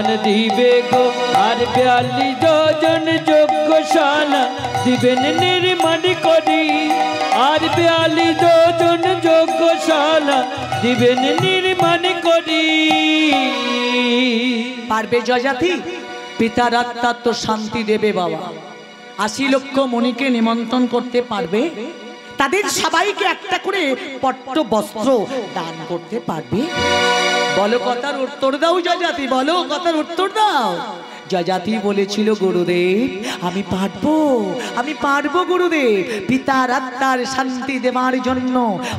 দান দিবে গো আর 42 যোজন যজ্ঞশালা দিবেন নির্মাণ করি আর 42 যোজন যজ্ঞশালা দিবেন নির্মাণ করি। পারবে জয়জাতি? পিতার আত্মা তো শান্তি দেবে বাবা। 80 লক্ষ মণিকে নিমন্ত্রণ করতে পারবে? তাদের সবাইকে একটা করে পট্ট বস্ত্র দান করতে পারবে? বলো কথার উত্তর দাও জয়জাতি, বলো কথার উত্তর দাও। জয়জাতি বলেছিল গুরুদেব আমি পারবো গুরুদেব। পিতার আত্মার শান্তি দেওয়ার জন্য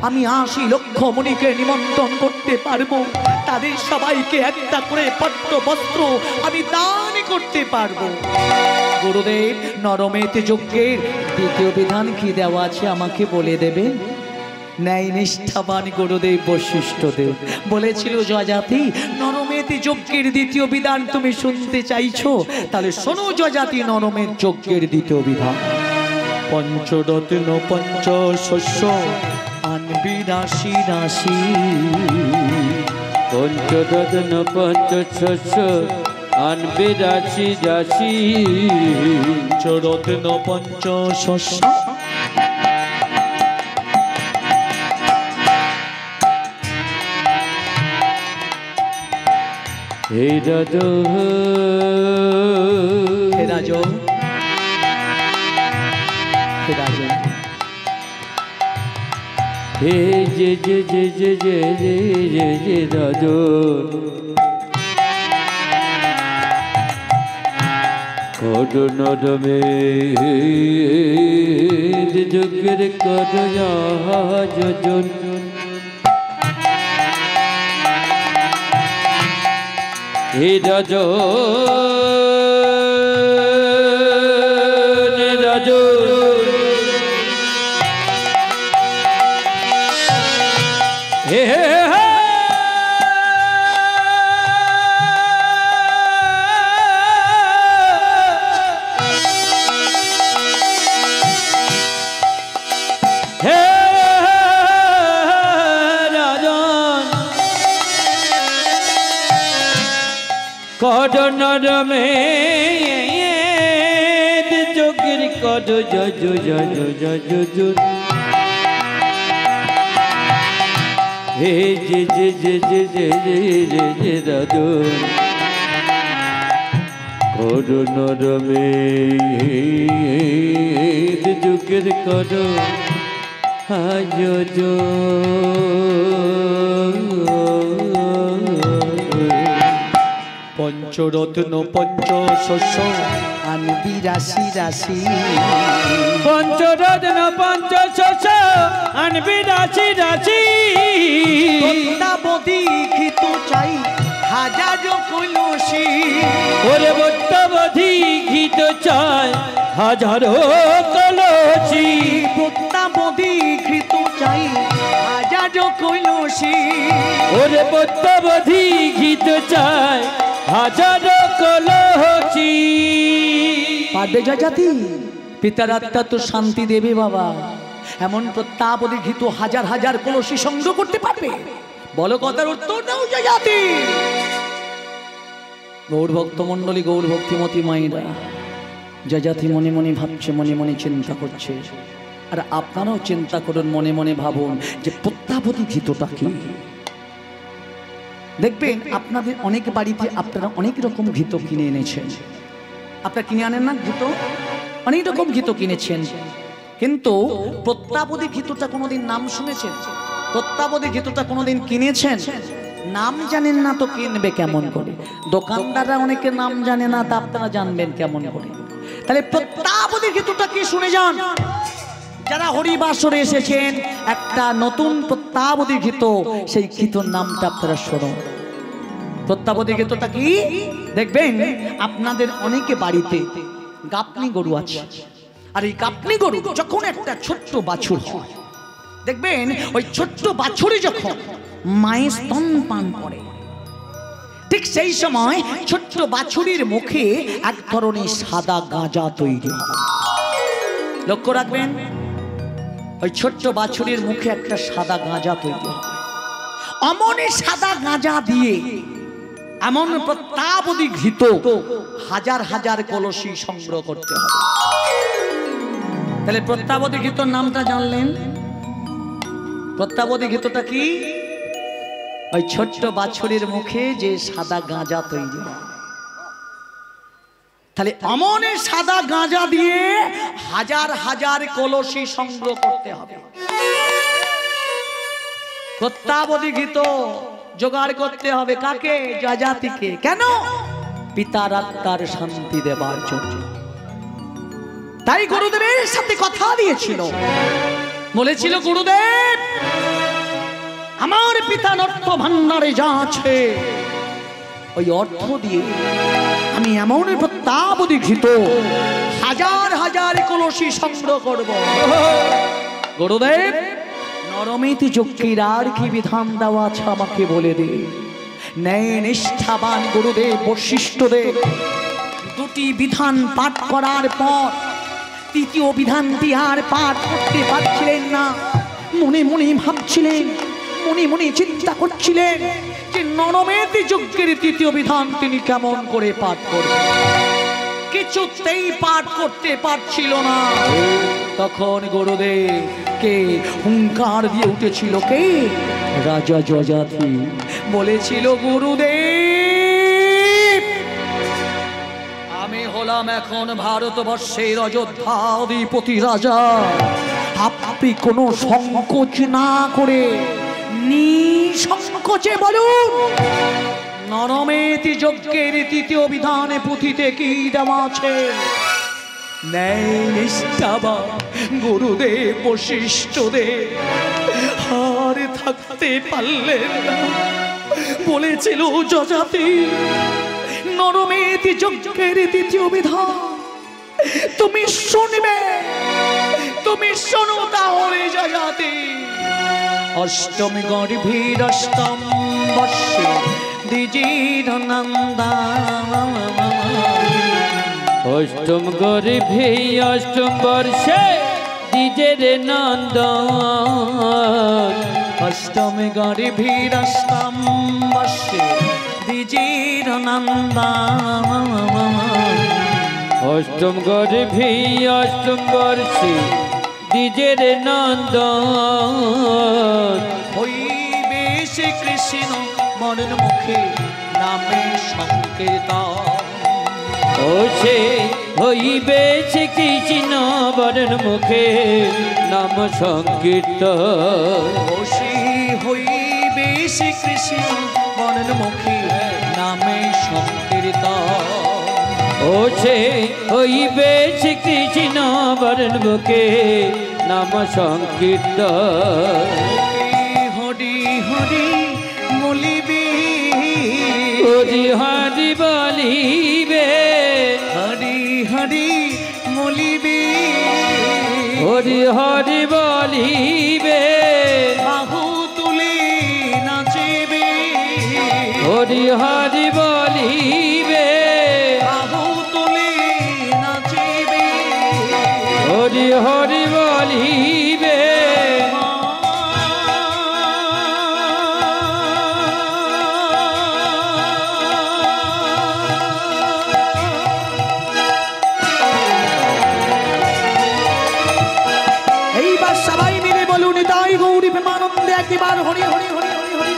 আমি 80 লক্ষ মণিকে নিমন্ত্রণ করতে পারবো। তাদের সবাইকে একটা করে পট্ট বস্ত্র আমি দান করতে পারবো। গুরুদেব, নরমেত যজ্ঞের দ্বিতীয় বিধান কি দেওয়া আছে আমাকে বলে দেবে? ন্যায় নিষ্ঠাবান গুরুদেব বশিষ্ঠদেব বলেছিল জয়জাতি নরমেতি যজ্ঞের দ্বিতীয় বিধান তুমি শুনতে চাইছো, তাহলে শোনো জয়জাতি নরমের যজ্ঞের দ্বিতীয় বিধান। পঞ্চরত্ন পঞ্চশস্য আনবি রাশি রাশি। পঞ্চরত্ন পঞ্চশস্য আনবে রাশি রাশি। পঞ্চরত্ন পঞ্চশস্য হে রাজো হে রাজো হে রাজো হে যে যে যে যে যে যে যে যে রাজো কর নরমে যজ্ঞের কর যোজন। হে রাজো রাজো হে নরমে যোগের কর যজু যজু যজু যজু। হে যে যে যে যে যে যে যে যে রাজু কর নরমে যোগের কর যজু। পঞ্চরত্ন পঞ্চশস্য আনবি রাশি রাশি। পঞ্চরত্ন পঞ্চশস্য আনবি রাশি রাশি। বত্তাবধি ঘৃত চাই হাজারো কলসি। ওরে বত্তাবধি ঘৃত চাই হাজারো কলসি। বত্তাবধি ঘৃত চাই হাজারো কলসি। ওরে বত্তাবধি ঘৃত চাই হাজারো কলসি। পারবে জয়জাতি? পিতার আত্মা তো শান্তি দেবে বাবা। এমন প্রত্যাবধি ঘৃত হাজার হাজার কলসি সংগ্রহ করতে পারবে? বলো কথার উত্তর দাও জয়জাতি। গৌর ভক্ত মন্ডলী, গৌর ভক্তিমতী মায়েরা, জয়জাতি মনে মনে ভাবছে, মনে মনে চিন্তা করছে। আর আপনারাও চিন্তা করুন, মনে মনে ভাবুন যে প্রত্যাবধি ঘৃতটা কি। দেখবেন আপনাদের অনেক বাড়িতে আপনারা অনেক রকম ঘৃত কিনে এনেছেন। আপনারা কিনে আনেন না ঘৃত? অনেক রকম ঘৃত কিনেছেন, কিন্তু প্রত্যাবধি ঘৃতটা কোনোদিন নাম শুনেছেন? প্রত্যাবধি ঘৃতটা কোনোদিন কিনেছেন? নাম জানেন না তো কিনবে কেমন করে? দোকানদাররা অনেকের নাম জানে না, তা আপনারা জানবেন কেমন করে? তাহলে প্রত্যাবধি ঘৃতটা কি শুনে যান। যারা হরিবাসরে এসেছেন, একটা নতুন প্রত্যাবধি ঘৃত, সেই ঘৃতর নামটা আপনারা শুনুন। প্রত্যাবধি ঘৃতটা কি দেখবেন আপনাদের অনেকে বাড়িতে গাপনি গরু আছে। আর এই গাপনি গরু যখন একটা ছোট্ট বাছুর হয়, দেখবেন ওই ছোট্ট বাছুরি যখন মায়ের স্তন পান করে, ঠিক সেই সময় ছোট্ট বাছুরির মুখে এক ধরনের সাদা গাঁজা তৈরি হয়। লক্ষ্য রাখবেন, ওই ছোট্ট বাছুরির মুখে একটা সাদা গাঁজা তৈরি হয়। অমনে সাদা গাঁজা দিয়ে এমন প্রত্যাবধি ঘৃত হাজার হাজার কলসি সংগ্রহ করতে হবে। তাহলে প্রত্যাবধি ঘৃতর নামটা জানলেন? প্রত্যাবধি ঘৃতটা কি? ওই ছোট্ট বাছুরের মুখে যে সাদা গাঁজা তৈরি হয়। তাহলে অমনে সাদা গাঁজা দিয়ে হাজার হাজার কলসি সংগ্রহ করতে হবে। প্রত্যাবধি ঘৃত জোগাড় করতে হবে কাকে? যজাতিকে। কেন? পিতার আত্মার শান্তি দেবার জন্য। তাই গুরুদেবের সাথে কথা দিয়েছিল, বলেছিল গুরুদেব আমার পিতার অর্থ ভান্ডারে যা আছে ওই অর্থ দিয়ে আমি এমন প্রত্যাবধি ঘৃত হাজার হাজার কলসি সংগ্রহ করব। গুরুদেব নরমিতি যজ্ঞের আর কি বিধান দেওয়া আছে আমাকে বলে দে। ন্যায় নিষ্ঠাবান গুরুদেব বশিষ্ঠদেব দুটি বিধান পাঠ করার পর তৃতীয় বিধানটি আর পাঠ করতে পারছিলেন না। মনে মনে ভাবছিলেন, মনে মনে চিন্তা করছিলেন যে নরমেতি যজ্ঞের তৃতীয় বিধান তিনি কেমন করে পাঠ করবেন। কিছুতেই পাঠ করতে পারছিল না। তখন গুরুদেব কে হুঙ্কার দিয়ে উঠেছিল? কে? রাজা যজাতি বলেছিল গুরুদেব আমি হলাম এখন ভারতবর্ষের অযোধ্যা অধিপতি রাজা। আপনি কোনো সংকোচ না করে নিঃসংকোচে বলুন নরমেতি যজ্ঞের তৃতীয় বিধানে পুঁথিতে কি দেওয়া আছে? ন্যায় নিষ্ঠাবান গুরুদেব বশিষ্ঠদেব আর থাকতে পারলেন না। বলেছিল যজাতি নরমেতি যজ্ঞের তৃতীয় বিধান তুমি শুনবে, তুমি শোনো তাহলে যজাতি। অষ্টম গর্ভীর অষ্টম বর্ষে দ্বিজীর নন্দন। অষ্টম গর্ভে অষ্টম বর্ষে দ্বিজের নন্দন। অষ্টম গর্ভীর অষ্টম বর্ষে দ্বিজীর নন্দন। অষ্টম গর্ভে অষ্টম বর্ষে দ্বিজের নন্দন। হইবে শ্রীকৃষ্ণ মরণ মুখে নামে সংকীর্তন। ও সে হইবে শ্রীকৃষ্ণ বরণ মুখে নাম সংকীর্তন। ও সে হইবে শ্রীকৃষ্ণ মরণ মুখে নামে সংকীর্তন। ও সে হইবে শ্রীকৃষ্ণ বরণ মুখে নাম সংকীর্তন। হরি হরি বলিবে, হরি হরি বলিবে, হরি হরি বলিবে, হরি হরি বলিবে, বাহু তুলে নাচিবে, হরি হরি বলিবে, বাহু তুলে নাচিবে, হরি হরি বলিবে। এইবার সবাই মিলে বলুন তাই গৌরী প্রেমানন্দে একবার হরি হরি হরি হরি হরি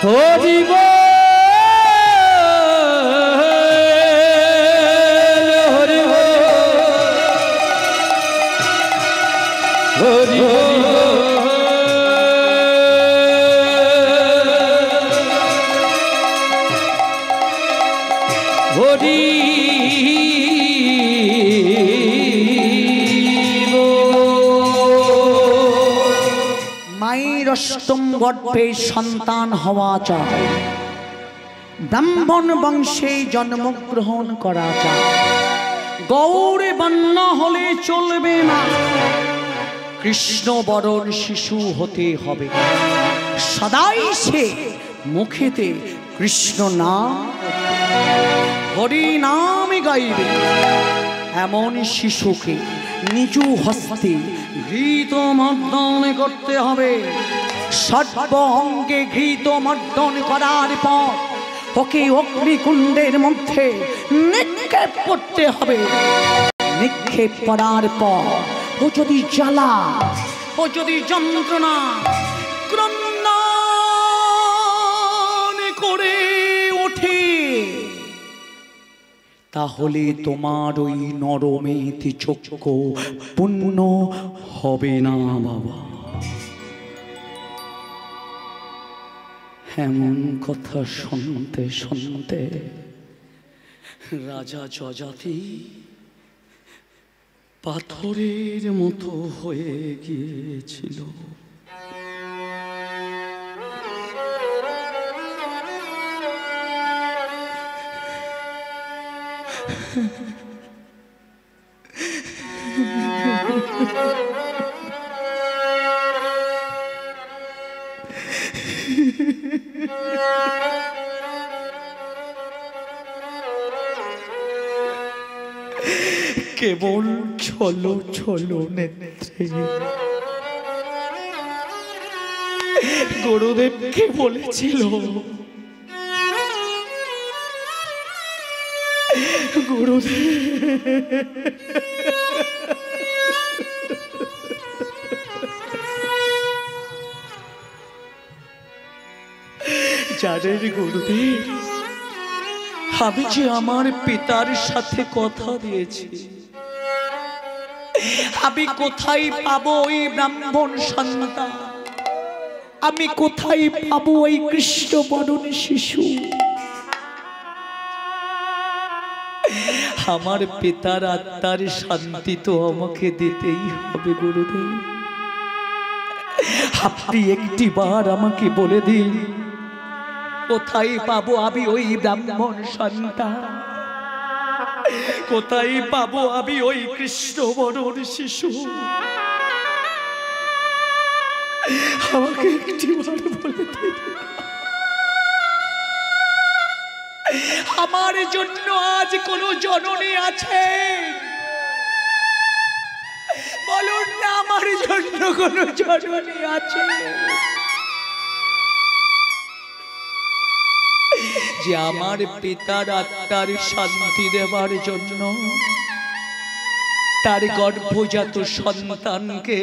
হরি বল, হরি বল, হরি বল, হরি মায়ের অষ্টম গর্ভে সন্তান হওয়া চায়, ব্রাহ্মণ বংশে জন্মগ্রহণ করা চায়। গৌরে বর্ণ হলে চলবে না, কৃষ্ণ বরণ শিশু হতে হবে। সদাই সে মুখেতে কৃষ্ণ নাম হরি নাম গাইবে। এমন শিশুকে নিজ হস্তে ঘৃত মর্দন করতে হবে। সর্ব অঙ্গে ঘৃত মর্দন করার পর ওকে অগ্নিকুণ্ডের মধ্যে নিক্ষেপ করতে হবে। নিক্ষেপ করার পর ও যদি জ্বালা, ও যদি যন্ত্রণা ক্রন্দন করে ওঠে, তাহলে তোমার ওই নরমেতি চক্ষু পূর্ণ হবে না বাবা। এমন কথা শুনতে শুনতে রাজা যযাতি পাথরের মতো হয়ে গিয়েছিল। কেবল ছলো ছলো নেত্রে গুরুদেবকে বলেছিল, গুরুদেব জানেন গুরুদেব, আমি যে আমার পিতার সাথে কথা দিয়েছি, আমি কোথায় পাবো ওই ব্রাহ্মণ সন্তান, আমি কোথায় পাবো ওই কৃষ্ণ বরণ শিশু? আমার পিতার আত্মার শান্তি তো আমাকে দিতেই হবে গুরুদেব। আপনি একটি বার আমাকে বলে দিন, কোথায় পাবো আমি ওই ব্রাহ্মণ সন্তান, কোথায় পাবো আমি ওই কৃষ্ণ বরণ শিশু? আমাকে একটি বার বলে দিন। আমার জন্য আজ কোন জননী আছে? বলুন না, আমার জন্য কোন জননী আছে যে আমার পিতার আত্মার শান্তি দেবার জন্য তার গর্ভজাত সন্তানকে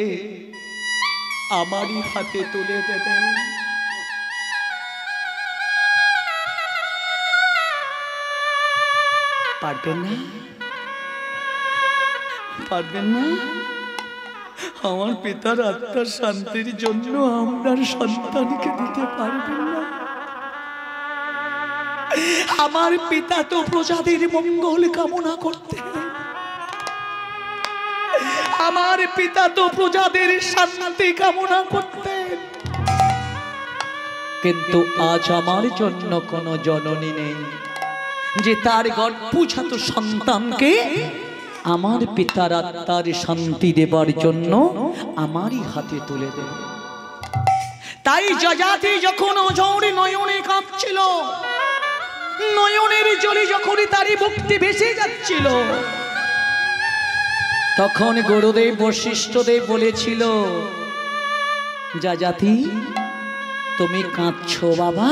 আমারই হাতে তুলে দেবে? পারবেন না? পারবেন না? আমার পিতার আত্মার শান্তির জন্য আপনার সন্তানকে দিতে পারবেন না? আমার পিতা তো প্রজাদের মঙ্গল কামনা করতেন, আমার পিতা তো প্রজাদের শান্তি কামনা করতেন, কিন্তু আজ আমার জন্য কোনো জননী নেই যে তার গর্ভজাত সন্তানকে আমার পিতার আত্মার শান্তি দেবার জন্য আমারই হাতে তুলে দেবে। তাই যযাতি যখন অঝোর নয়নে কাঁপছিল, নয়নের জলে যখনই তারই মুক্তি ভেসে যাচ্ছিল, তখন গুরুদেব বশিষ্ঠদেব বলেছিল, যযাতি তুমি কাঁদছো বাবা,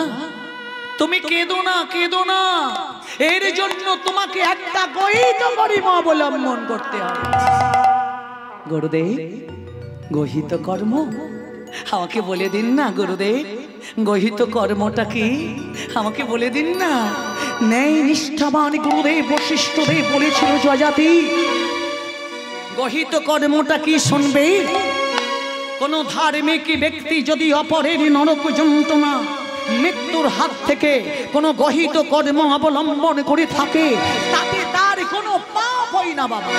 তুমি কেঁদো না, কেঁদো না, এর জন্য তোমাকে একটা গহিত কর্ম অবলম্বন করতে হবে। গুরুদেব, গহিত কর্ম আমাকে বলে দিন না গুরুদেব, গহিত কর্মটা কি আমাকে বলে দিন না। নেই নিষ্ঠাবান গুরুদেব বশিষ্ঠদেব বলেছিল, যযাতি গহিত কর্মটা কি শুনবে? কোন ধার্মিক ব্যক্তি যদি অপরের নরক যন্ত্রণা মৃত্যুর হাত থেকে কোনো গহিত কর্ম অবলম্বন করে থাকে, তাতে তার কোনো পাপ হয় না বাবা।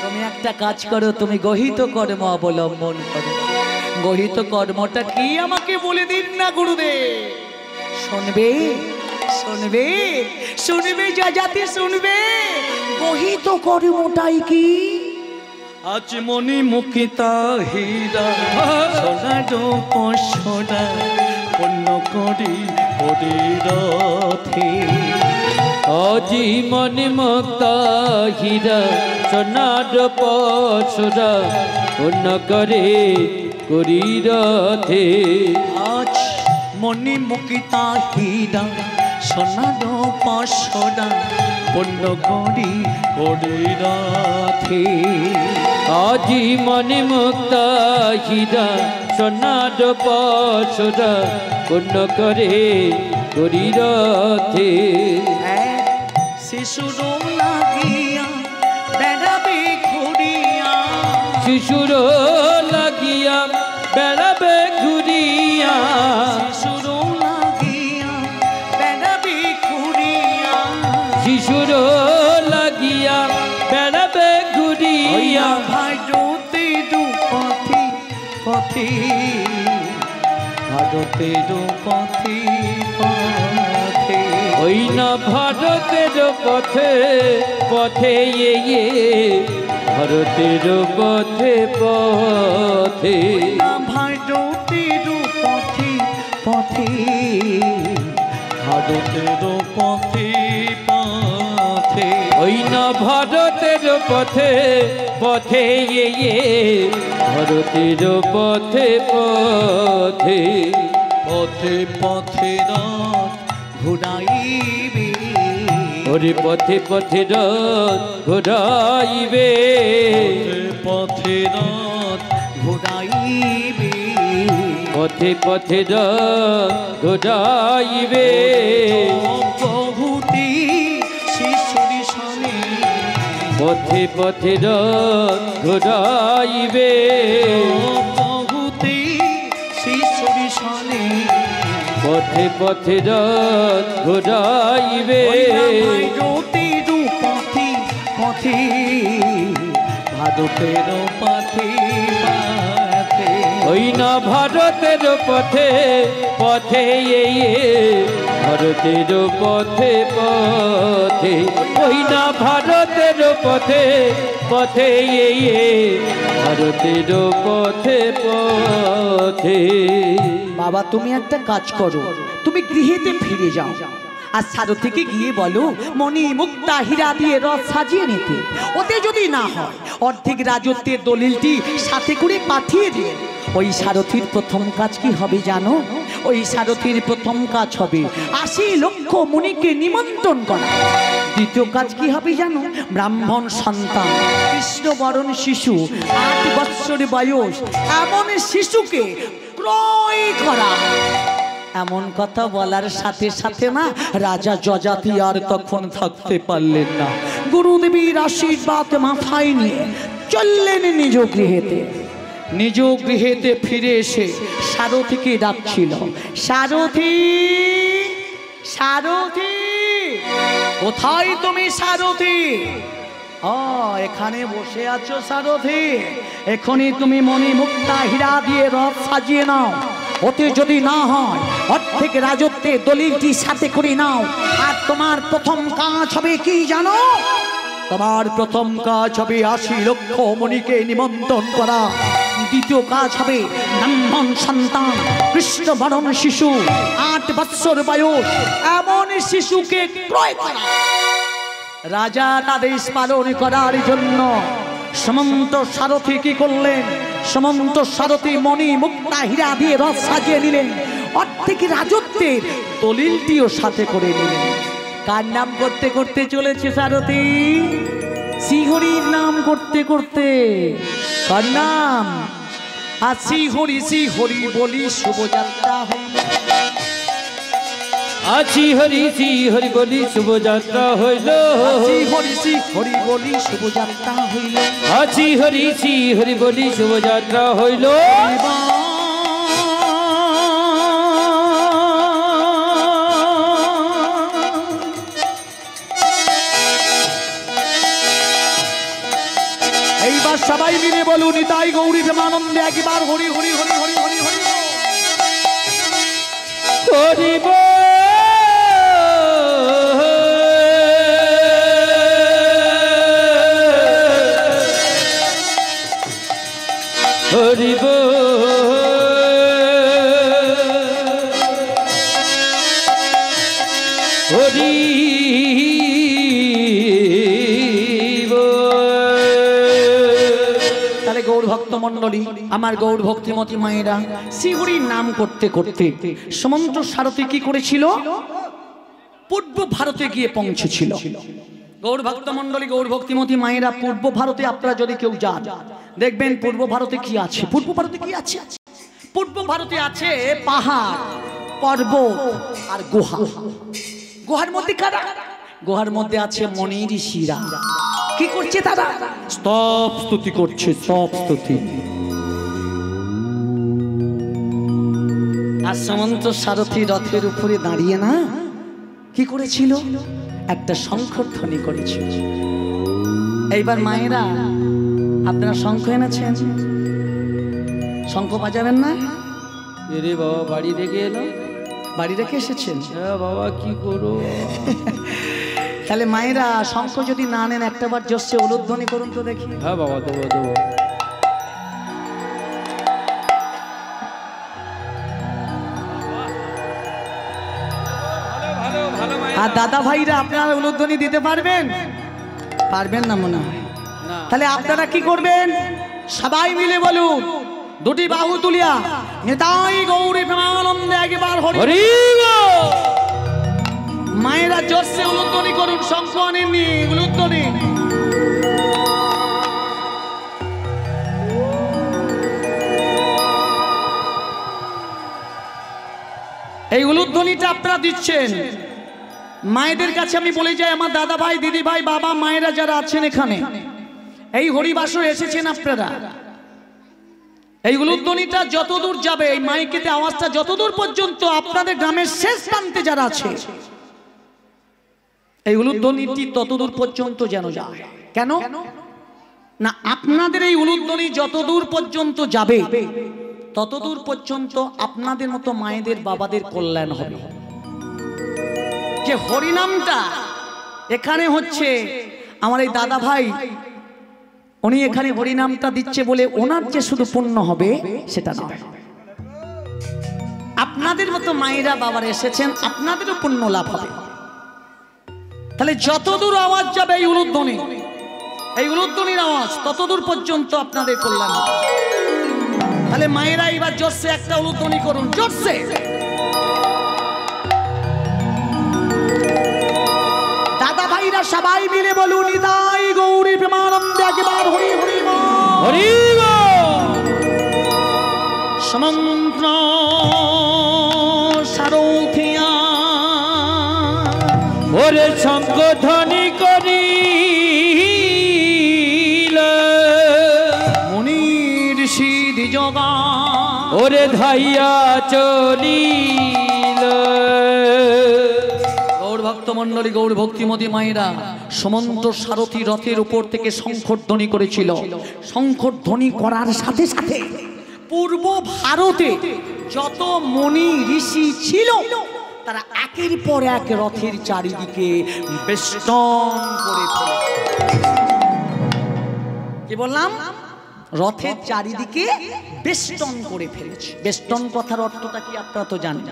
তুমি একটা কাজ করো, তুমি গহিত কর্ম অবলম্বন করো। গহিত কর্মটা কি আমাকে বলে দিন না গুরুদেব। শুনবে, শুনবে, শুনবে যযাতি, শুনবে গহিত কর্মটাই কি? আজ মনি মুখিতা হীরা সোনা রূপ সোনা পূর্ণ করি হরিরথে। আজি মনি মুক্তা হীরা সোনার পশুরা পূর্ণ করে করিরথে। আজ মনি মুকিতা হীরা সোনার পাশরা পূর্ণ করি করি রাধে। আজি মনে মুক্তা হীরা সোনার পাশরা পূর্ণ করে করি রাধে। শিশুর লাগিয়া বেড়াবে ঘুরিয়া, শিশুর লাগিয়া বেড়াবে ঘুরিয়া, শিশুর লাগিয়া বেড়াবে ঘুরিয়া, শিশুর লাগিয়া বেড়াবে ঘুরিয়া। ভারতের পথে পথে, ভারতের পথে পথে, ওই না ভারতের পথে পথে এ ভারতের পথে পথে, ভারতের পথে পথে, ভারতের পথে পথে, ওই না ভারতের পথে পথে এ ভারতের পথে পথে, পথে পথে রথ ঘুরাইবে, ওরে পথে পথে রথ ঘুরাইবে, পথে রথ ঘুরাইবে, পথে পথে রথ ঘুরাইবে। বহুতি শিশুরি শনে, পথে পথে রথ ঘুরাইবে, বহুতি শিশুরি শনে, পথে পথে রথ ঘুরাইবে। ভারতের পথে পথে, ভারতের পথে পথে, ওই না ভারতের পথে পথে এ ভারতের পথে পথে, ওই না ভারতের পথে পথে এ ভারতের পথে পথে। বাবা তুমি একটা কাজ করো, তুমি গৃহেতে ফিরে যাও আর সারথীকে গিয়ে বলো মণি মুক্তা হীরা দিয়ে রথ সাজিয়ে নিতে। ওতে যদি না হয় অর্ধেক রাজত্বের দলিলটি সাথে করে পাঠিয়ে দিয়ে। ওই সারথীর প্রথম কাজ কি হবে জানো? ওই সারথীর প্রথম কাজ হবে ৮০ লক্ষ মুনিকে নিমন্ত্রণ করা। দ্বিতীয় কাজ কি হবে জানো? ব্রাহ্মণ সন্তান কৃষ্ণবরণ শিশু ৮ বৎসর বয়স এমন শিশুকে ক্রয় করা। এমন কথা বলার সাথে সাথে না রাজা যযাতি আর তখন থাকতে পারলেন না। গুরুদেবীর আশীর্বাদ মাথায় নিয়ে চললেন নিজ গৃহেতে। নিজ গৃহেতে ফিরে এসে সারথীকে ডাকছিল, সারথী সারথী কোথায় তুমি সারথী? এখানে বসে আছো সারথী, এখনই তুমি মণি মুক্তা হীরা দিয়ে রথ সাজিয়ে নাও। ওতে যদি না হয় অর্ধেক রাজত্বে দলিলটি সাথে করে নাও। আর তোমার প্রথম কাজ হবে কি জানো? তোমার প্রথম কাজ হবে ৮০ লক্ষ মুনিকে নিমন্ত্রণ করা। দ্বিতীয় কাজ হবে ব্রাহ্মণ সন্তান কৃষ্ণবরণ শিশু ৮ বৎসর বয়স এমন শিশুকে ক্রয় করা। রাজার আদেশ পালন করার জন্য সমন্ত সারথী কি করলেন? সমন্ত সারথী মণি মুক্তা হীরা দিয়ে রথ সাজিয়ে নিলেন। অর্ধেক রাজত্বের দলিলটিও সাথে করে নিলেন। কার নাম করতে করতে চলেছে সারথী? শ্রীহরির নাম করতে করতে। কার নাম? আর শ্রীহরি শ্রীহরি বলি শুভযাত্রা হইল। আছি হরি শ্রী হরি বলি শুভযাত্রা হইল, শ্রীহরি শ্রীহরি বলি শুভযাত্রা হইল। আছি হরি শ্রী হরি বলি শুভযাত্রা হইল। এইবার সবাই মিলে বলুন নিতাই গৌরী প্রেমানন্দে একবার হরি হরি হরি হরি হরি হরি হরি বল হরি বল হরি গৌর ভক্ত মন্ডলী, আমার গৌর ভক্তিমতী মায়েরা, শ্রীহরির নাম করতে করতে সমন্ত সারথী কি করেছিল? পূর্ব ভারতে গিয়ে পৌঁছেছিল। গৌর ভক্ত মন্ডলী, গৌর ভক্তিমতী মায়েরা, পূর্ব ভারতে আপনারা যদি কেউ যান দেখবেন পূর্ব ভারতে কি আছে। পূর্ব ভারতে কি আছে? পূর্ব ভারতে আছে পাহাড়, পর্বত আর গুহা। গুহার মধ্যে কারা? গুহার মধ্যে আছে মনি ঋষিরা। কি করছে তারা? স্তব স্তুতি করছে, স্তব স্তুতি। আর সামন্ত সারথী রথের উপরে দাঁড়িয়ে না কি করেছিল? একটা শঙ্খধ্বনি করেছিল। এইবার মায়েরা, আপনারা শঙ্খ এনেছেন, শঙ্খ বাজাবেন না? এরে বাবা, বাড়ি রেখে এলো? বাড়ি রেখে এসেছেন? হ্যাঁ বাবা, কি করো? তাহলে মায়েরা শঙ্খ যদি না নেন একটাবার জোরসে উলুধ্বনি করুন তো দেখি। হ্যাঁ বাবা, দেবো দেবো। আর দাদা ভাইরা আপনারা উলুধ্বনি দিতে পারবেন? পারবেন না মনে হয়। তাহলে আপনারা কি করবেন? সবাই মিলে বলুন, দুটি বাহু তুলিয়া নিতাই গৌরী প্রেমানন্দে একবার হরি হরি বল। মায়েরা জোরসে উলুধ্বনি করুন, শঙ্খ আনেননি, উলুধ্বনি। এই উলুধ্বনিটা আপনারা দিচ্ছেন। মায়েদের কাছে আমি বলে যাই, আমার দাদা ভাই, দিদি ভাই, বাবা, মায়েরা যারা আছেন এখানে, এই হরিবাসরে এসেছেন আপনারা, এই উলুধ্বনিটা যতদূর যাবে, এই মাইকেতে আওয়াজটা যতদূর পর্যন্ত আপনাদের গ্রামের শেষ প্রান্তে যারা আছে, এই উলুধ্বনিটি ততদূর পর্যন্ত যেন যায়। কেন না? আপনাদের এই উলুধ্বনি যতদূর পর্যন্ত যাবে ততদূর পর্যন্ত আপনাদের মতো মায়েদের, বাবাদের কল্যাণ হবে। যে হরিনামটা এখানে হচ্ছে, আমার এই দাদা ভাই উনি এখানে হরিনামটা দিচ্ছে বলে ওনার যে শুধু পুণ্য হবে সেটা নয়, আপনাদের মতো মায়েরা, বাবারা এসেছেন, আপনাদেরও পুণ্য লাভ হবে। তাহলে যতদূর আওয়াজ যাবে এই উলুধ্বনি, এই উলুধ্বনির আওয়াজ ততদূর পর্যন্ত আপনাদের কল্যাণ হবে। তাহলে মায়েরা এবার জোরসে একটা উলুধ্বনি করুন, জোরসে। দাদা ভাইরা সবাই মিলে বলুন, নিতাই গৌরী প্রেমানন্দে একবার হরি হরি বল। হরি বল। সমন্ত্র সারথিয়া ওরে শঙ্খ ধ্বনি করি মনি ঋষি দ্বিজগা ওরে ধাইয়া চলিল। গৌর ভক্ত মন্ডলী, গৌর ভক্তিমতী মায়েরা, সমন্ত সারথী রথের উপর থেকে শঙ্খধ্বনি করেছিল। শঙ্খধ্বনি করার সাথে সাথে পূর্ব ভারতে যত মনি ঋষি ছিল তারা একের পর এক রথের চারিদিকে বেষ্টন করে ফেলেছে। কি বললাম? রথের চারিদিকে বেষ্টন করে ফেলেছে। বেষ্টন কথার অর্থটা কি আপনারা তো জানেন,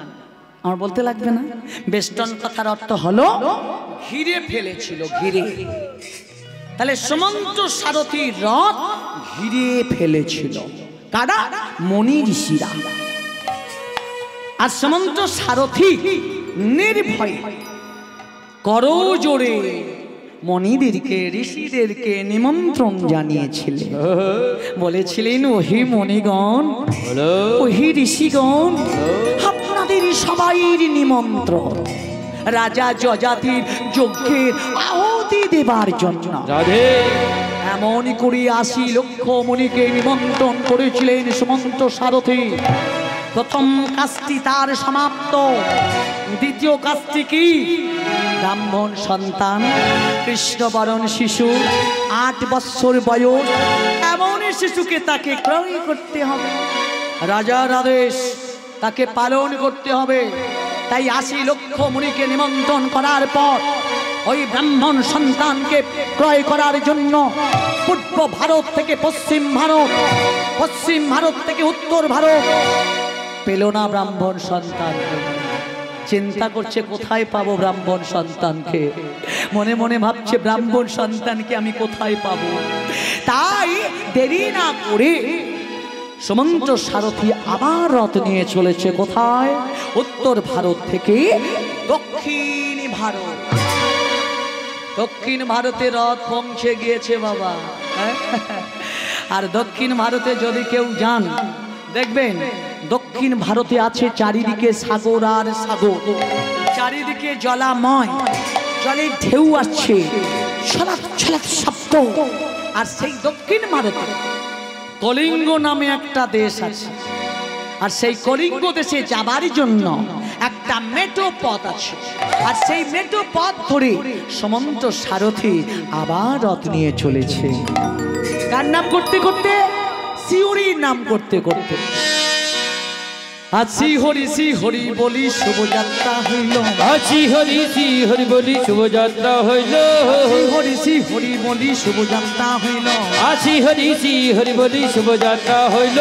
আমার বলতে লাগবে না। বেষ্টন কথার অর্থ হলো ঘিরে ফেলেছিল, ঘিরে। তাহলে সমন্ত সারথী রথ ঘিরে ফেলেছিল কারা? মনি ঋষিরা। আর সমন্ত সারথী নির্ভয়ে করজোড়ে মনিদেরকে, ঋষিদেরকে নিমন্ত্রণ জানিয়েছিলেন। বলেছিলেন, ওহে মনিগণ, ওহে ঋষিগণ, আপনাদের সবাইয়ের নিমন্ত্রণ রাজা যজাতির যজ্ঞের আহুতি দেবার জন্য। এমনই করে ৮০ লক্ষ মনিকে নিমন্ত্রণ করেছিলেন সমন্ত সারথী। প্রথম কাজটি তার সমাপ্ত। দ্বিতীয় কাজটি কি? ব্রাহ্মণ সন্তান, কৃষ্ণবরণ শিশু, ৮ বৎসর বয়স, এমন শিশুকে তাকে ক্রয় করতে হবে। রাজার আদেশ, তাকে পালন করতে হবে। তাই ৮০ লক্ষ মুনিকে নিমন্ত্রণ করার পর ওই ব্রাহ্মণ সন্তানকে ক্রয় করার জন্য পূর্ব ভারত থেকে পশ্চিম ভারত, পশ্চিম ভারত থেকে উত্তর ভারত পেল না ব্রাহ্মণ সন্তানকে। চিন্তা করছে কোথায় পাবো ব্রাহ্মণ সন্তানকে, মনে মনে ভাবছে ব্রাহ্মণ সন্তানকে আমি কোথায় পাবো। তাই দেরি না করে সমন্ত সারথী আবার রথ নিয়ে চলেছে কোথায়? উত্তর ভারত থেকে দক্ষিণ ভারত। দক্ষিণ ভারতে রথ পৌঁছে গিয়েছে বাবা। আর দক্ষিণ ভারতে যদি কেউ যান দেখবেন দক্ষিণ ভারতে আছে চারিদিকে সাগর আর সাগর, চারিদিকে জলাময়, জলের ঢেউ আসছে, ছলাৎ ছলাৎ শব্দ। আর সেই দক্ষিণ ভারতে কলিঙ্গ নামে একটা দেশ আছে, আর সেই কলিঙ্গ দেশে যাবার জন্য একটা মেঠো পথ আছে, আর সেই মেঠো পথ ধরে সমন্ত সারথি আবার রথ নিয়ে চলেছে। কার নাম করতে করতে? শিহরির নাম করতে করতে। আর শ্রীহরি বলি শুভযাত্রা হইল, শ্রীহরি বলি শুভযাত্রা হইল, শ্রীহরি বলি শুভযাত্রা হইল, শ্রীহরি বলি শুভযাত্রা হইল।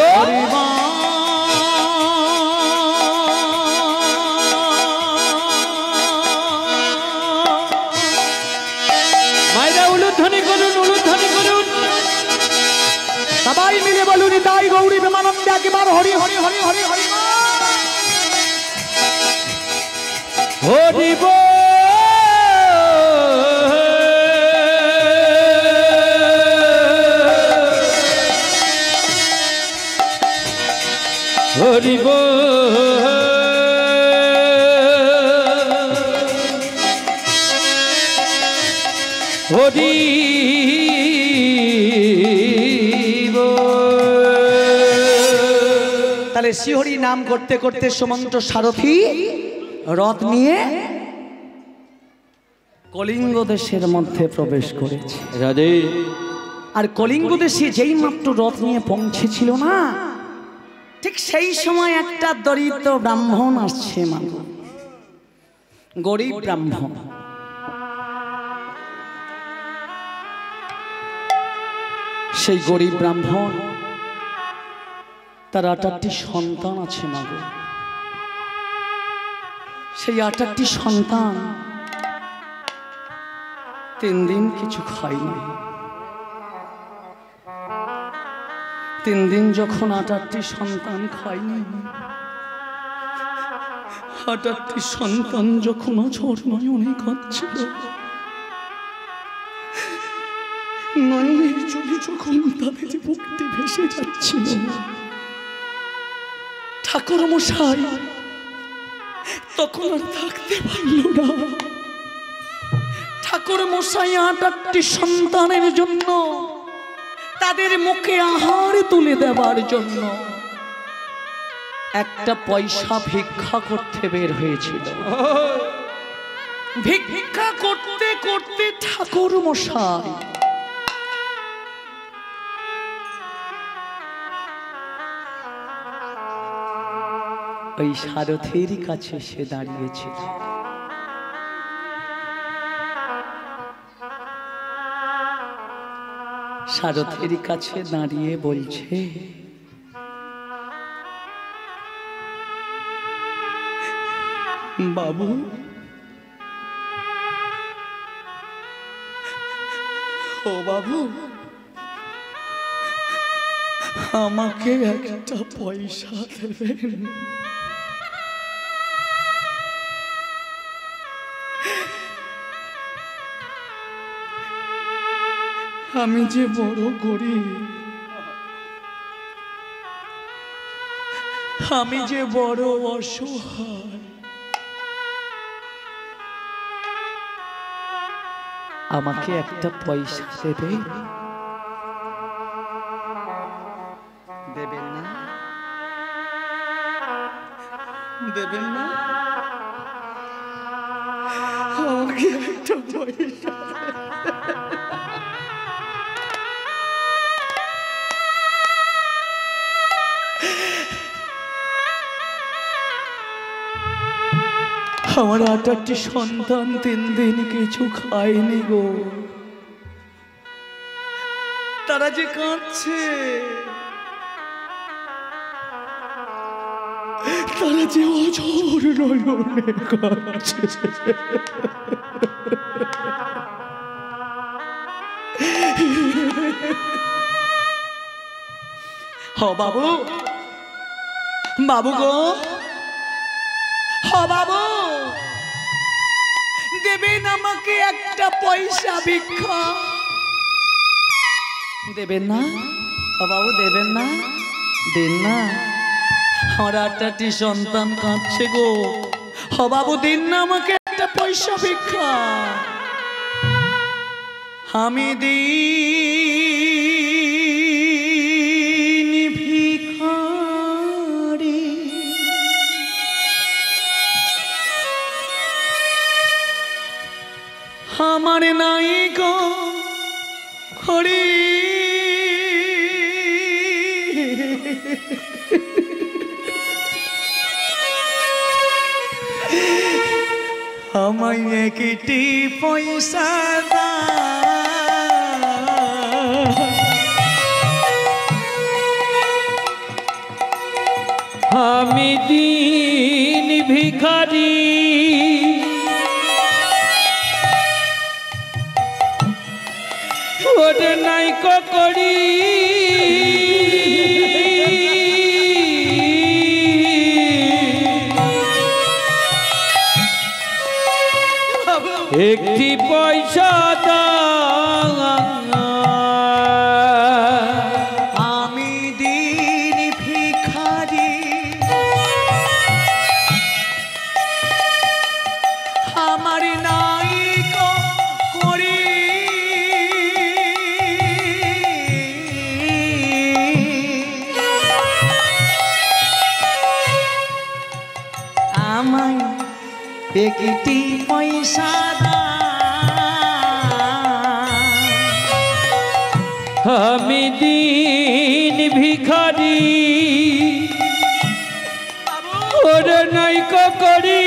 মায়েরা উলুধ্বনি করুন, উলুধ্বনি করুন, সবাই মিলে বলুন তাই গৌরী প্রেমানন্দে একবার হরি হরি হরি হরি হরি হরি বল, হরি বল, হরি তাহলে শিহরি নাম করতে করতে সমন্ত সারথি রথ নিয়ে কলিঙ্গ দেশের মধ্যে প্রবেশ করেছে। রাধে। আর কলিঙ্গ দেশে যেই মাত্র রথ নিয়ে পৌঁছেছিল না, ঠিক সেই সময় একটা দরিদ্র ব্রাহ্মণ আসছে, মানুষ গরিব ব্রাহ্মণ। সেই গরিব ব্রাহ্মণ তার 8টি সন্তান আছে মাগো। সেই 8টি সন্তান 3 দিন কিছু খায়নি। 3 দিন যখন 8টি সন্তান খায়নি, 8টি সন্তান যখন অঝোর নয়নে কাঁদছিল, নয়নের জলে যখন তাদের বুকটি ভেসে যাচ্ছিল, ঠাকুর মশাই তখন আর থাকতে পারল না। ঠাকুর মশাই 8টি সন্তানের জন্য, তাদের মুখে আহার তুলে দেওয়ার জন্য একটা পয়সা ভিক্ষা করতে বের হয়েছিল। ভিক্ষা করতে করতে ঠাকুর মশাই ওই সারথির কাছে সে দাঁড়িয়েছিল। সারথির কাছে দাঁড়িয়ে বলছে, বাবু, ও বাবু, আমাকে একটা পয়সা দেবেন। আমি যে বড় গরিব, আমি যে বড় অসহায়, আমাকে একটা পয়সা দেবে? দেবেন না? দেবেন না? আমাকে একটা পয়সা। আমার 8টি সন্তান 3 দিন কিছু খায়নি গো, তারা যে কাঁদছে, তারা যে অঝোর নয়নে কাঁদছে। বাবু, বাবু গো, বাবু দেবেন আমাকে একটা পয়সা ভিক্ষা? দেবেন না বাবু, দেবেন না? দেন না, আমার 8টি সন্তান কাঁদছে গো। বাবু দিন না আমাকে একটা পয়সা ভিক্ষা। আমি দিন ভিখারি, আমার নাই গো খড়ি। আমায় একটি পয়সা আমি দিন ভিখারি, ওরে নাই করি। একটি পয়সা দাও, আমি দিন ভিখারি, আমার নাই করি। আমায় একটি পয়সা আমি দিন ভিখারি, ওরে নাই করি।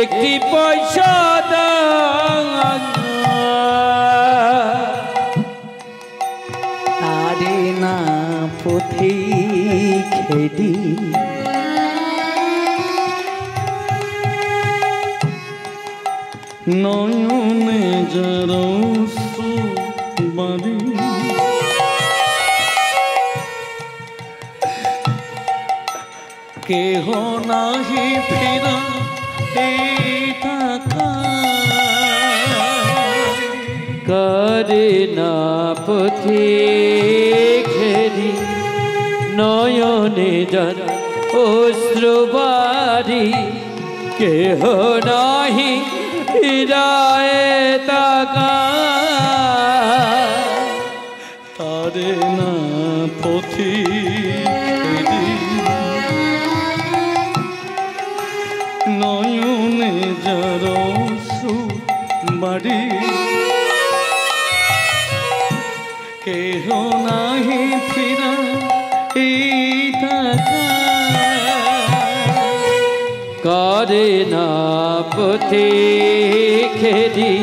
একটি পয়সা দাও, আরে না পথে খেদি, নয়নে জরসু বাড়ি। কেহ নাহি ফিরা করে না পথে ঘেরি, নয়নে জন অশ্রুবারি। কেহ নাহি ফিরায় তাকা, তারে না পথি নয়নে জরসু বাড়ি। কেহ নাহি ফিরা করে না পথে ঘেরি,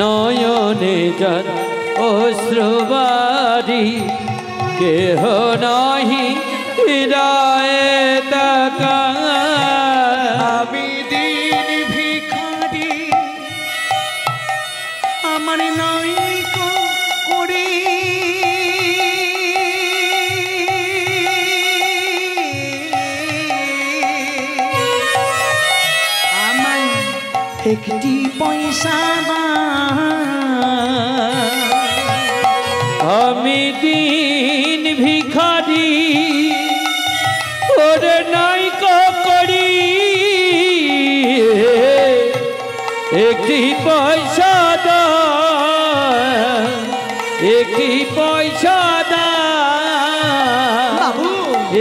নয়নে জন অশ্রুবারি। কেহ নাহি ফিরায় তাকা, আমি দিন ভিখারি, আমার নাই করি। আমায় একটি পয়সা আমি দিন ভিখারি, ওরে নাই করি। একটি পয়সা দাও, একটি পয়সা দাও,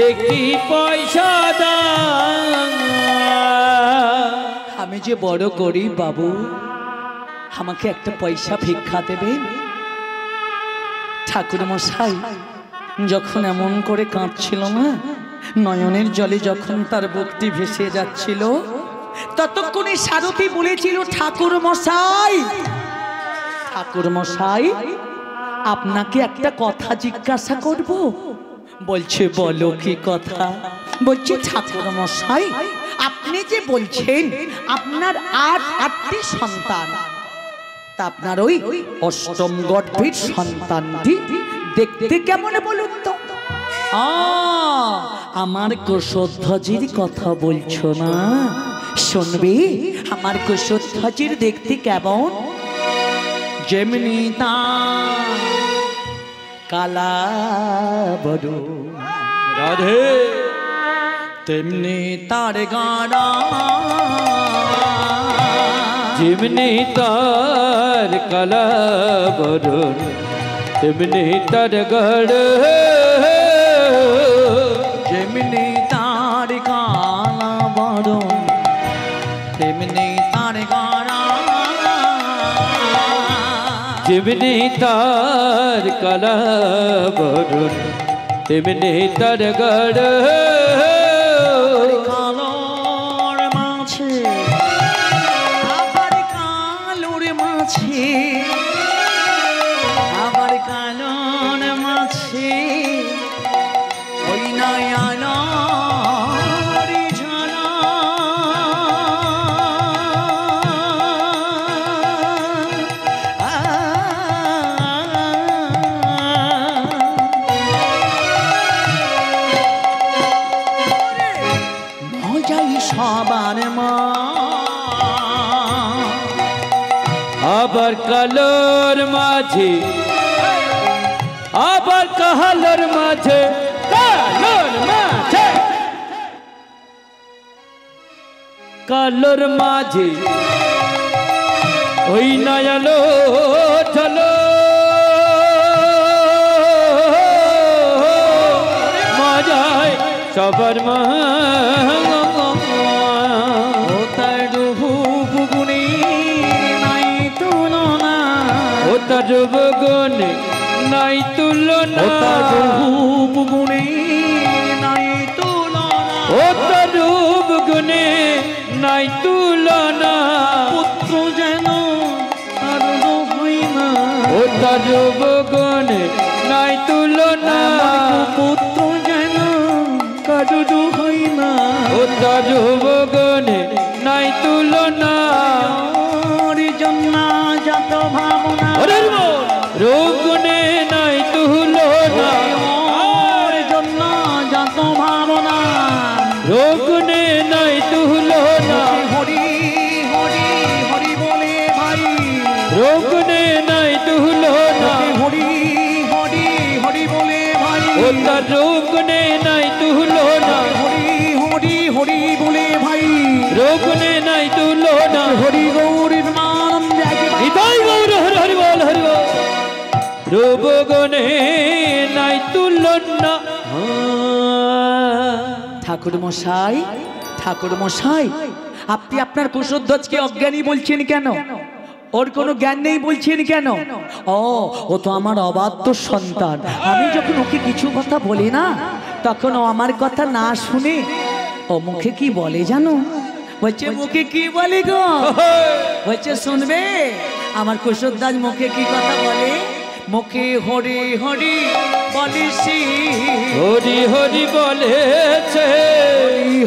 একটি পয়সা দাও। আমি যে বড় গরিব বাবু, আমাকে একটা পয়সা ভিক্ষা দেবেন? ঠাকুর মশাই যখন এমন করে কাঁদছিল না, নয়নের জলে যখন তার বুকটি ভেসে যাচ্ছিল, ততক্ষণে সারথি বলেছিল, ঠাকুর মশাই, ঠাকুর মশাই আপনাকে একটা কথা জিজ্ঞাসা করব। বলছে বলো কি কথা? বলছে ঠাকুর মশাই আপনি যে বলছেন আপনার 8টি সন্তান, তা আপনার ওই অষ্টম গর্ভের সন্তানটি দেখতে কেমন বলুন তো? আমার কুশধ্বজির কথা বলছো না? শুনবি, আমার কুশধ্বজির দেখতে কেমন? যেমনি তা কালা বড় রাধে, তেমনি তার গাড়া, যেমনি তার কালা বরণ তেমনি তার গড়, যেমনি তার কালা বরণ তেমনি তার গাড়া, যেমনি তার কালা বরণ তেমনি তার গড়। কালোর মাঝে আবার কালোর মাঝে, আবার কালোর মাঝে ওই নয়নার ঝরা, মজাই সবার মা, আবার কালোর মাঝে, আবার কাহালোর মাঝে, কালোর মাঝে, কালোর মাঝে ওই নয়ালো চলো মজায় সবার মা, ও তার রূপ গুণে নাই তুলনা, ও তার গুণে নাই তুলনা, ও তার রূপ গুণে নাই তুলনা, ও তার রূপ গুণে নাই তুলনা, পুত্র যেন আর হয় না, ও তার রূপ গুণে নাই তুলনা, পুত্র যেন কারুর হয় না, ও তার রূপ গুণে নাই তুলনা। জন্য যত ভাবনা, রূপ গুণে নাই তুলনা, জন্য যত ভাবনা, রূপ গুণে নাই তুলনা, হরি হরি হরি বলে ভাই, রূপ গুণে নাই তুলনা, হরি হরি হরি বলে ভাই, ও তার রূপ গুণে নাই তুলনা, হরি হরি হরি বলে ভাই, রূপ গুণে নাই তুলনা। হরি গৌরীর নাম নিতাই গৌর হরি হরি বল হরি বল। রূপ গুণে নাই তুলনা। ঠাকুর মশাই, ঠাকুর মশাই, আপনি আপনার কুশধ্বজকে অজ্ঞানী বলছেন কেন? ওর কোনো জ্ঞান নেই বলছেন কেন? ও তো আমার অবাধ্য সন্তান। আমি যখন ওকে কিছু কথা বলি না, তখন ও আমার কথা না শুনে ও মুখে কি বলে জানো? বলছে মুখে কি বলে গো? বলছে শুনবে আমার কুশধ্বজ মুখে কি কথা বলে? মুখে হরি হরি বলিসি, হরি হরি বলেছে,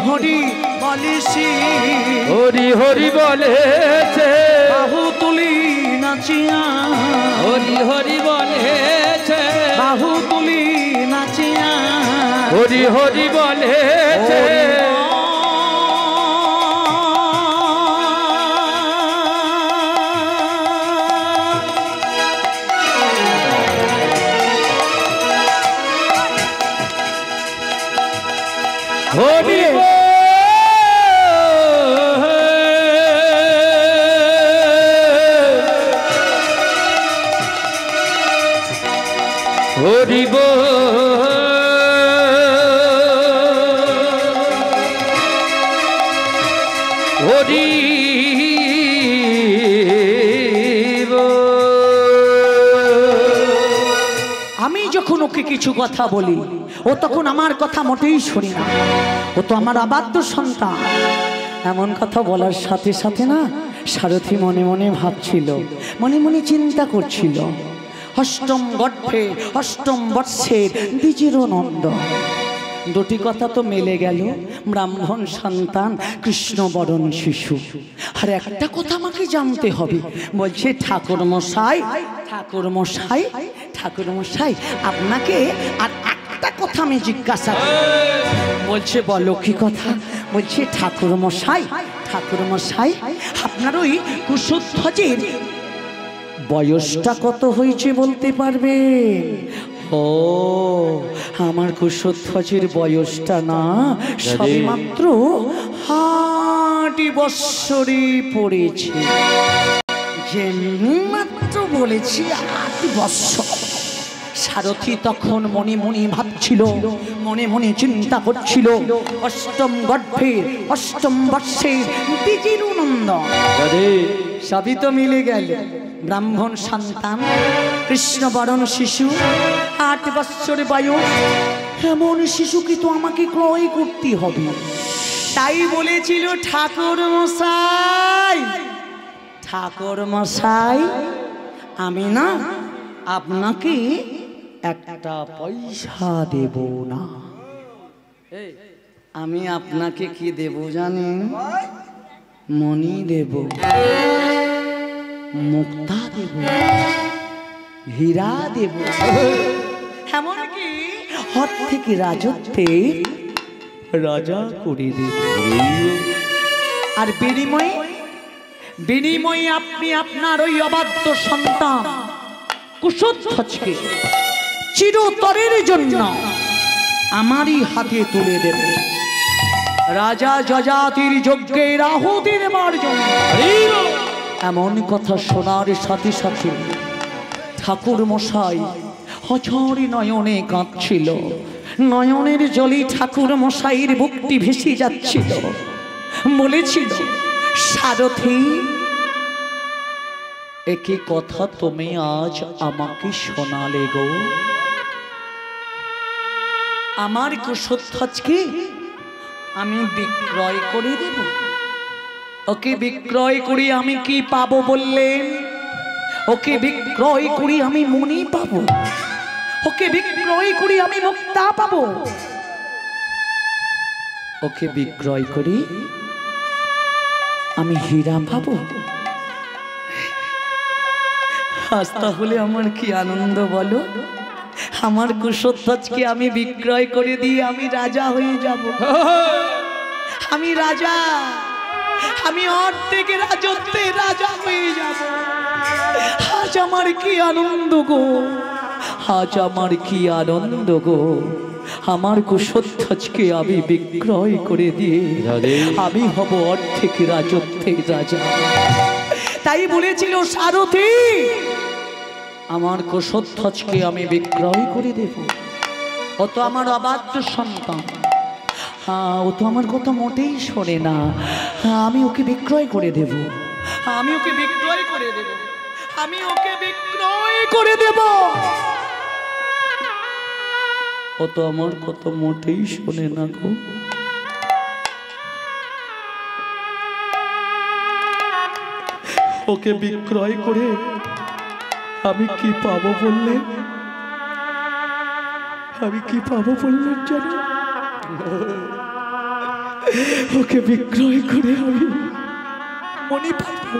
হরি বলিসি, হরি হরি বলেছে, বাহু তুলি নাচিয়া, হরি হরি বলেছে, বাহু তুলি নাচিয়া, হরি হরি বলেছে। হরি হরি হরি আমি যখন ওকে কিছু কথা বলি, ও তখন আমার কথা মোটেই শুনি না। ও তো আমার অবাধ্য সন্তান। এমন কথা বলার সাথে সাথে না সারথি মনে মনে ভাবছিল, মনে মনে চিন্তা করছিল, অষ্টম গর্ভে অষ্টম বৎসের দ্বিজেরও নন্দ। দুটি কথা তো মেলে গেল, ব্রাহ্মণ সন্তান, কৃষ্ণবরণ শিশু। আর একটা কথা আমাকে জানতে হবে। বলছে ঠাকুর মশাই, ঠাকুর মশাই, ঠাকুর মশাই, আপনাকে আর একটা কথা আমি জিজ্ঞাসা করি। বলছে বলো কি কথা? বলছে ঠাকুর মশাই, ঠাকুর মশাই, আপনার ওই কুশধ্বজের বয়সটা কত হয়েছে বলতে পারবে? ও, আমার কুশধ্বজের বয়সটা না সবেমাত্র 8 বৎসরই পড়েছে। যেমনি মাত্র বলেছি 8 বৎসর। সারথি তখন মনে মনে ভাবছিল, মনে মনে চিন্তা করছিল, অষ্টম গর্ভের অষ্টম বর্ষের দ্বিজের নন্দন সবই তো মিলে গেল। ব্রাহ্মণ সন্তান, কৃষ্ণবরণ শিশু, 8 বৎসর বয়স। এমন শিশুকে তো আমাকে ক্রয় করতে হবে। তাই বলেছিল ঠাকুর মশাই, ঠাকুর মশাই, আমি না আপনাকে একটা পয়সা দেব না। আমি আপনাকে কি দেব জানেন? মণি দেব, মুক্তা দেব, হীরা দেব, এমনকি হাত থেকে রাজত্বে রাজা করে দেব। আর বিনিময়ে বিনিময়ে আপনি আপনার ওই অবাধ্য সন্তান কুশধ্বজকে চিরতরের জন্য আমারই হাতে তুলে দেবে। রাজা যজাতির যজ্ঞের আহুতি দেবার জন্য। এমন কথা শোনার সাথে সাথে ঠাকুর মশাই অঝরে নয়নে কাঁদছিল। নয়নের জলে ঠাকুর মশাইয়ের বুকটি ভেসে যাচ্ছিল। বলেছিল, সারথি, একই কথা তুমি আজ আমাকে শোনালে গো। আমার কুশধ্বজকে আমি বিক্রয় করে দেব। ওকে বিক্রয় করে আমি কি পাবো বললেন? ওকে বিক্রয় করে আমি মণি পাবো, ওকে বিক্রয় করে আমি মুক্তা পাবো, ওকে বিক্রয় করে আমি হীরা পাবো। আজ তাহলে আমার কি আনন্দ বলো? আমার কুশধ্বজকে আমি বিক্রয় করে দিয়ে আমি রাজা হয়ে যাব। আমি রাজা, আমি অর্ধেক রাজত্বে রাজা হয়ে যাব। আজ আমার কি আনন্দ গো, আজ আমার কি আনন্দ গো। আমার কুশধ্বজকে আমি বিক্রয় করে দিয়ে আমি হব অর্ধেক রাজত্বের রাজা। তাই বলেছিল সারথি, আমার কুশধ্বজকে আমি বিক্রয় করে দেব। ও তো আমার অবাধ্য সন্তান, ও তো আমার কথা মোটেই শোনে না। আমি ওকে বিক্রয় করে দেব, আমি ওকে বিক্রয় করে দেব, আমি ওকে বিক্রয় করে দেব। ও তো আমার কথা মোটেই শোনে না গো। ওকে বিক্রয় করে আমি কি পাবো বললেন? আমি কি পাবো বললেন জানো? ওকে বিক্রয় করে আমি মণি পাবো,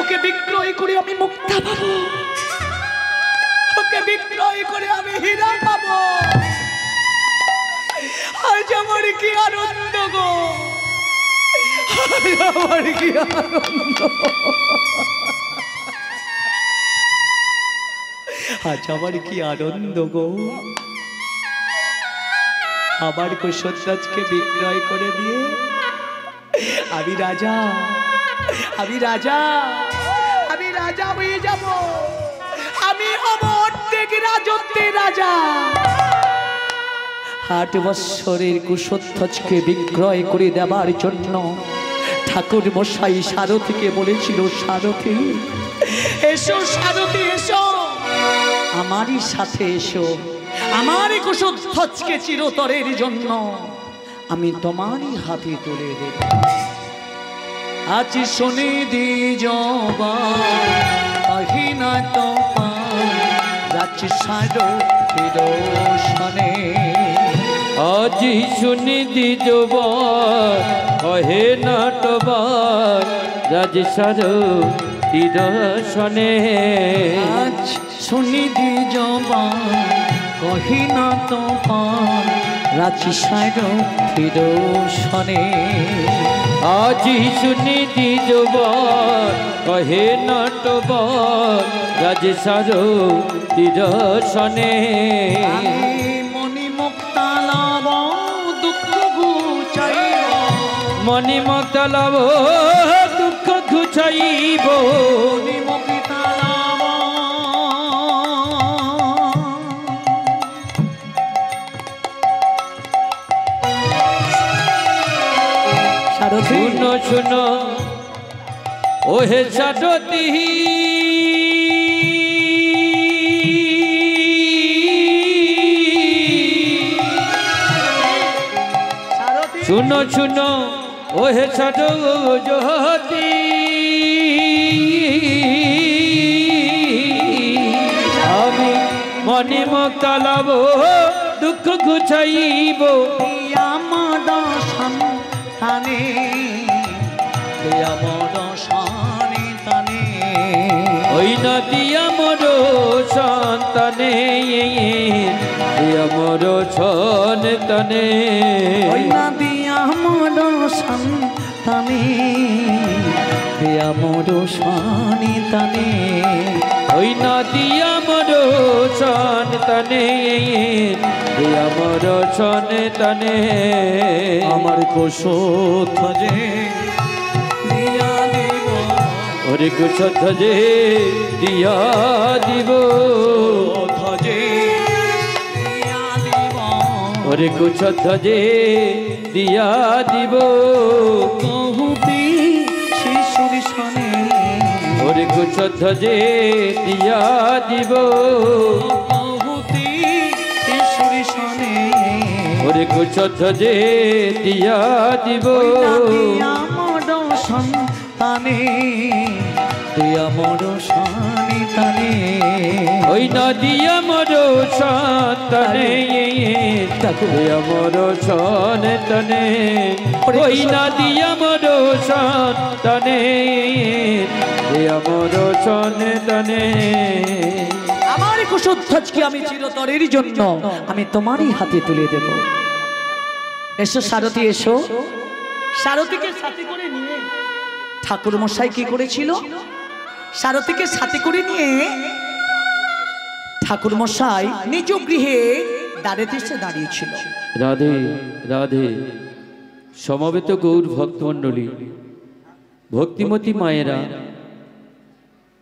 ওকে বিক্রয় করে আমি মুক্তা পাবো, ওকে বিক্রয় করে আমি হীরা পাবো। আজ আমার কি আনন্দ গো, আমার কি আনন্দ, আজ আমার কি আনন্দ গো। আমার কুশধ্বজকে বিক্রয় করে দিয়ে আমি রাজা, আমি রাজা, আমি রাজা হয়ে যাব। আমি হব অর্ধেক রাজত্বের রাজা। 8 বৎসরের কুশধ্বজকে বিক্রয় করে দেবার জন্য ঠাকুর মশাই সারথিকে বলেছিল, সারথি এসো, সারথি এসো, আমারই সাথে এসো। আমারই কুশধ্বজকে চিরতরের জন্য আমি তোমারই হাতে তুলে দেব। আজ শুনে দি জবা আহিনা তো রাজ সারথির শনে। আজ শুনি দিজব কহে নাটবার রাজ সারথির শনে। আজ শুনি দ্বিজবান কহি না তো পান রাঁচি সাইর ফিরোশনে আজি শুনি দ্বিজবার কহে নটবর রাজসারো তিরসনে মণিমুক্তালাব দুঃখ ঘুচাইব মণিমুক্তালাব দুঃখ ঘুচাইব মণিমুক্তালাব শুনো শুনো ওহে সারথি শুনো শুনো ওহে সারথি আমি মণিমুক্তালাব দুঃখ ঘুচাইব আমার সন্তানে আমার সন্তানে ওই নদী আমার সন্তানে আমার সন্তানে ওই নদী আমার সন্তানে আমার সন্তানে ওই নদী আমার সন্তানে আমার সন্তানে আমার কোশোথ যে দিয়া দিব ওরে কুশোথ যে দিয়া দিব যে দিয়া দিব ওরে কুশোথ যে দিয়া দিব কহুতি শিশুর সনে ওরে কুশোথ যে দিয়া দিব কহুতি শিশুর সনে ওরে কুশোথ যে দিয়া দিব আমার সন্তানে আমার সন্তানে ওই নদী আমার সন্তানে আমার সন্তানে ওই নদী আমার সন্তানে আমার সন্তানে আমার কুশোধ্বজকে আমি চিরতরের জন্য আমি তোমারই হাতে তুলে দেব। এসো সারথি এসো। সারথিকে সাথে করে নিয়ে ঠাকুর মশাই কি করেছিল? সারথিকে সাথে করে নিয়ে ঠাকুর মশাই নিজ গৃহে দাঁড়াতে এসে দাঁড়িয়েছিল। রাধে রাধে সমবেত গৌর ভক্তমণ্ডলী, ভক্তিমতী মায়েরা,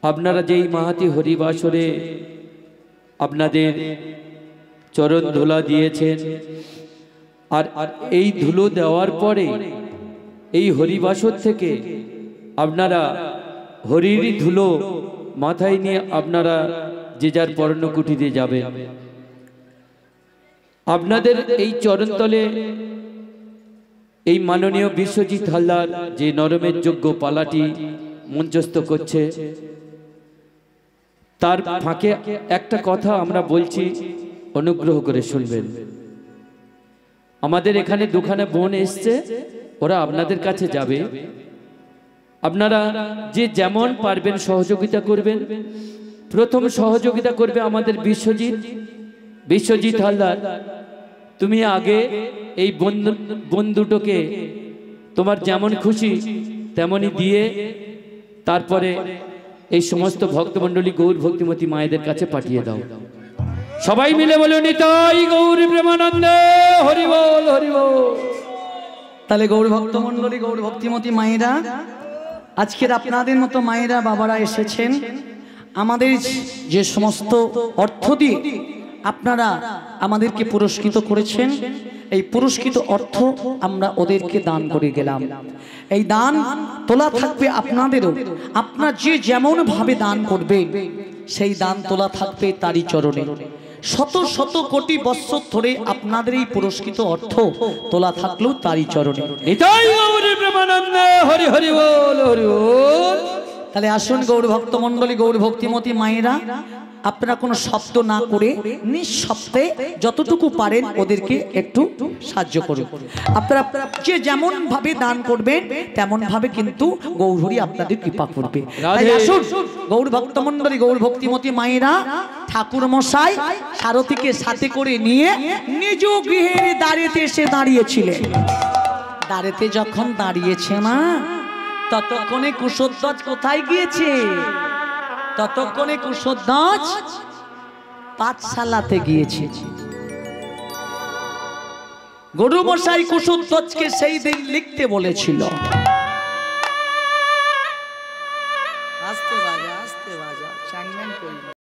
আপনারা যেই মাহাতি হরিবাসরে আপনাদের চরণ ধুলা দিয়েছেন, আর এই ধুলো দেওয়ার পরে এই হরিবাসর থেকে আপনারা হরির ধুলো মাথায় নিয়ে আপনারা যে যার পর্ণকুটিতে যাবেন। আপনাদের এই চরণতলে এই মাননীয় বিশ্বজিৎ হালদার যে নরমের যোগ্য পালাটি মঞ্চস্থ করছে, তার ফাঁকে একটা কথা আমরা বলছি, অনুগ্রহ করে শুনবেন। আমাদের এখানে দুখানে বোন এসছে, ওরা আপনাদের কাছে যাবে। আপনারা যে যেমন পারবেন সহযোগিতা করবেন। প্রথম সহযোগিতা করবে আমাদের বিশ্বজিৎ হালদার। তুমি আগে এই বোন দুটোকে তোমার যেমন খুশি তেমনই দিয়ে তারপরে এই সমস্ত ভক্তমণ্ডলী গৌর ভক্তিমতী মায়েদের কাছে পাঠিয়ে দাও। সবাই মিলে বলে নিতাই গৌর প্রেমানন্দে হরি বল হরি বল। তাহলে গৌর ভক্তমণ্ডলী গৌর ভক্তিমতী মায়েরা, আজকের আপনাদের মতো মায়েরা বাবারা এসেছেন। আমাদের যে সমস্ত অর্থ দিয়ে আপনারা আমাদেরকে পুরস্কৃত করেছেন, এই পুরস্কৃত অর্থ আমরা ওদেরকে দান করে গেলাম। এই দান তোলা থাকবে আপনাদেরও। আপনার যে যেমন ভাবে দান করবে সেই দান তোলা থাকবে তারই চরণে। শত শত কোটি বৎসর ধরে আপনাদের এই পুরস্কৃত অর্থ তোলা থাকলেও তারই চরণে। নিতাই গৌর প্রেমানন্দে হরি হরি বল হরি বল। তাহলে আসুন গৌর ভক্ত মণ্ডলী, গৌর ভক্তিমতী মায়েরা, আপনারা কোনো শব্দ না করে নিঃশব্দে যতটুকু পারেন ওদেরকে একটু সাহায্য করুন। আপনারা যে যেমন ভাবে দান করবেন তেমন ভাবে কিন্তু গৌরহরি আপনাদের কৃপা করবে। তাই আসুন গৌর ভক্ত মণ্ডলী, গৌর ভক্তিমতী মায়েরা, ঠাকুর মশাই সারথীকে সাথে করে নিয়ে নিজ গৃহের দ্বারেতে এসে দাঁড়িয়েছিলেন। দ্বারেতে যখন দাঁড়িয়েছে না, ততক্ষণে কুশধ্বজ কোথায় গিয়েছে? ততক্ষণে কুশধ্বজ পাঠশালাতে গিয়েছে। গরু মশাই কুশধ্বজকে সেই দিন লিখতে বলেছিল।